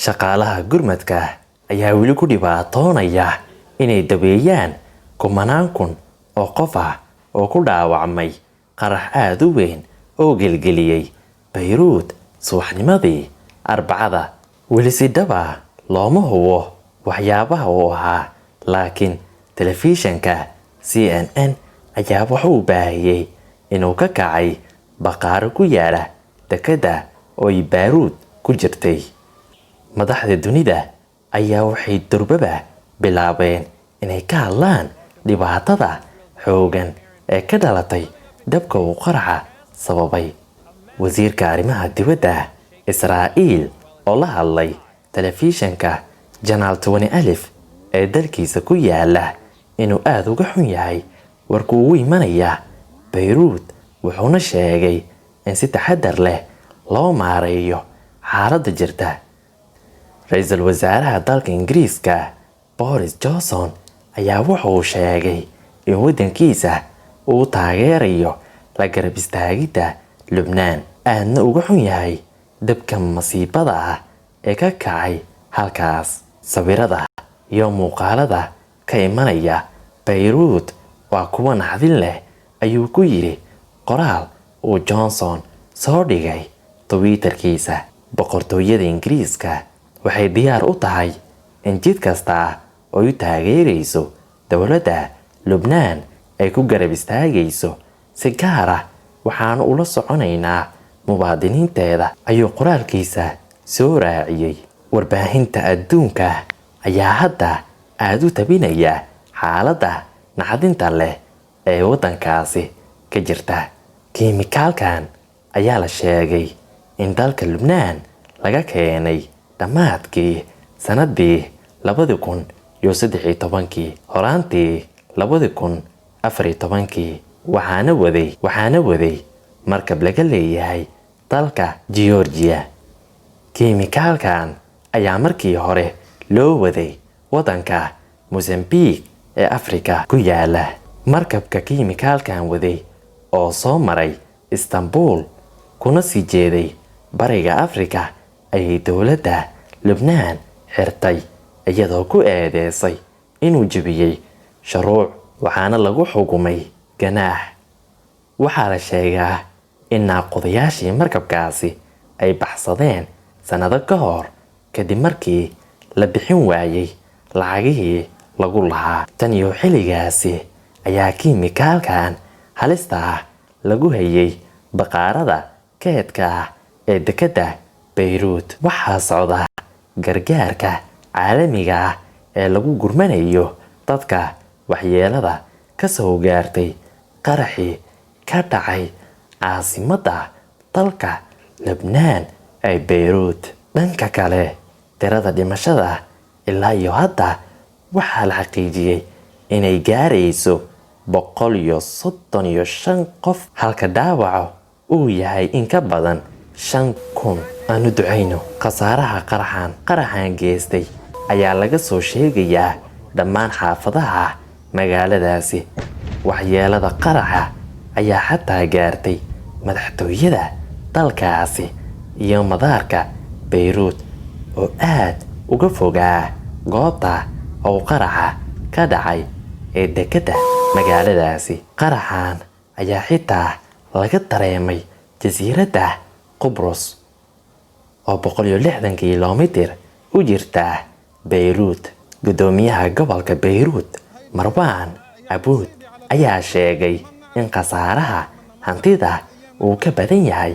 shaqaalaha gurmadka ayaa weli ku dhibaatoonaya inay daweeyaan kumanaan kun oo qof ah oo ku dhaawacmay qarax aad u weyn oo gelgeliyey Beirut subaxnimadii Arbacada. weli si dhab ah looma hubo waxyaabaha uu ahaa, laakiin telefishanka CNN ayaa wuxuu baahiyey inuu ka kacay baqaaro ku yaala dekedda oo ay Beirut ku jirtay. madaxda dunida ayaa waxay durbaba bilaabeen inay ka hadlaan dhibaatada xooggan ee ka dhalatay dabka uu qaraxa sababay. wasiirka arrimaha dibadda Israa'iil oo la hadlay telefishanka Channel 20 ee dalkiisa ku yaala inuu aad uga xun yahay warka ugu imanaya Beirut, wuxuuna sheegay in si taxadar leh loo maareeyo xaaladda jirta. ra'iisul wasaaraha dalka Ingiriiska Boris Johnson ayaa wuxuu sheegay in waddankiisa uu taageerayo la garab istaagidda Lubnaan, aadna uga xun yahay dabka masiibada ah ee ka kacay halkaas. sawirada iyo muuqaalada ka imanaya Beirut waa kuwa naxdin leh, ayuu ku yiri qoraal uu Johnson soo dhigay Twitterkiisa. boqortooyada Ingiriiska waxay diyaar u tahay in jid kasta oo ay taageerayso dowladda Lubnaan ay ku garab istaagayso. si gaar ah waxaan ula soconaynaa muwaadiniinteeda, ayuu qoraalkiisa soo raaciyey. warbaahinta adduunka ayaa hadda aad u tabinaya xaaladda naxdinta leh ee waddankaasi ka jirta. kiimikaalkan ayaa la sheegay in dalka Lubnaan laga keenay dhammaadkii sanadii 2013, horaantii 2014, waxaana waday markab laga leeyahay dalka Georgia. kiimikaalkan ayaa markii hore loo waday waddanka Mozambique ee Afrika ku yaala. markabka kiimikaalkan waday oo soo maray Istanbul kuna sii jeeday bariga Afrika ayay dowladda Lubnaan xirtay iyadoo ku eedeysay inuu jebiyey shuruuc, waxaana lagu xukumay ganaax. waxaa la sheegaa in naaqudayaashii markabkaasi ay baxsadeen sanado ka hor kadib markii la bixin waayey lacagihii lagu lahaa. tan iyo xilligaasi ayaa kiimikaalkan halista ah lagu hayay baqaarada keedka ah ee dekedda Beirut. waxaa socda gargaarka caalamiga ah ee lagu gurmanayo dadka waxyeelada ka soo gaartay qaraxii ka dhacay caasimadda dalka Lubnaan ee Beirut. dhanka kale, tirada dhimashada ilaa iyo hadda waxaa la xaqiijiyey inay gaarayso 135 qof, halka dhaawaca uu yahay in ka badan 5,000. aanu ducayno. khasaaraha qaraxan geystay ayaa laga soo sheegayaa dhammaan xaafadaha magaaladaasi. waxyeelada qaraxa ayaa xataa gaartay madaxtooyada dalkaasi iyo madaarka Beirut oo aad uga fogaa goobta uu qaraxa ka dhacay ee dekedda magaaladaasi. qaraxan ayaa xitaa laga dareemay jasiiradda Qubrus oo 160 kiiloomitir u jirta Beirut. gudoomiyaha gobolka Beirut Marwan Aboud ayaa sheegay in khasaaraha hantida uu ka badan yahay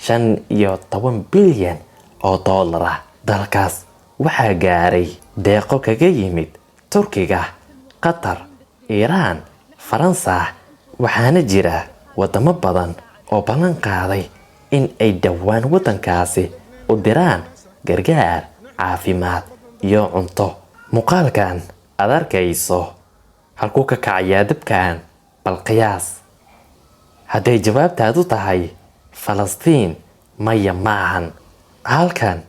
15 bilyan oo dollar ah. dalkaas waxaa gaaray deeqo kaga yimid Turkiga, Qatar, Iiraan, Faransa, waxaana jira wadamo badan oo ballan qaaday in ay dhowaan waddankaasi u diraan gargaar caafimaad iyo cunto. muuqaalkan aad arkayso halkuu ka kacayaa dabkan, bal qiyaas. hadday jawaabtaadu tahay Falastiin, maya maahan. halkan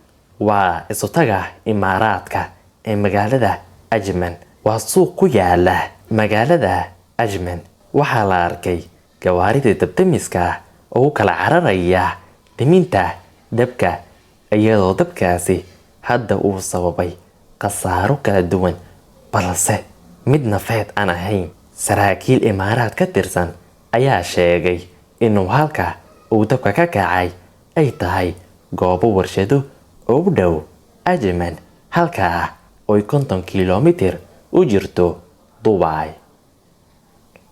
waa isutaga Imaaraadka ee magaalada Ajman. waa suuq ku yaala magaalada Ajman. waxaa la arkay gawaarida dabdamiska oo kala cararaya dhiminta dabka, iyadoo dabkaasi hadda uu sababay khasaaro kala duwan, balse mid nafeed aan ahayn. Saraakiil Imaaraad ka tirsan ayaa sheegay inuu halka uu dabka ka kacay ay tahay goobo warshado oo u dhow Ajman, halkaa oo 50 kiiloomitir u jirto Dubai.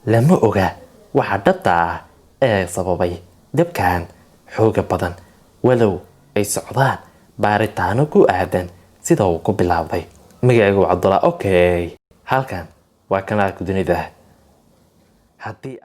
Lama oga waxa dhabta ah ee sababay dabkan xooga badan, walow ay socdaan baaritaano ku aadan sida uu ku bilaabay. Magacaygu waa Cabdullah. Okay, halkan waa kanaalka dunida. Haddii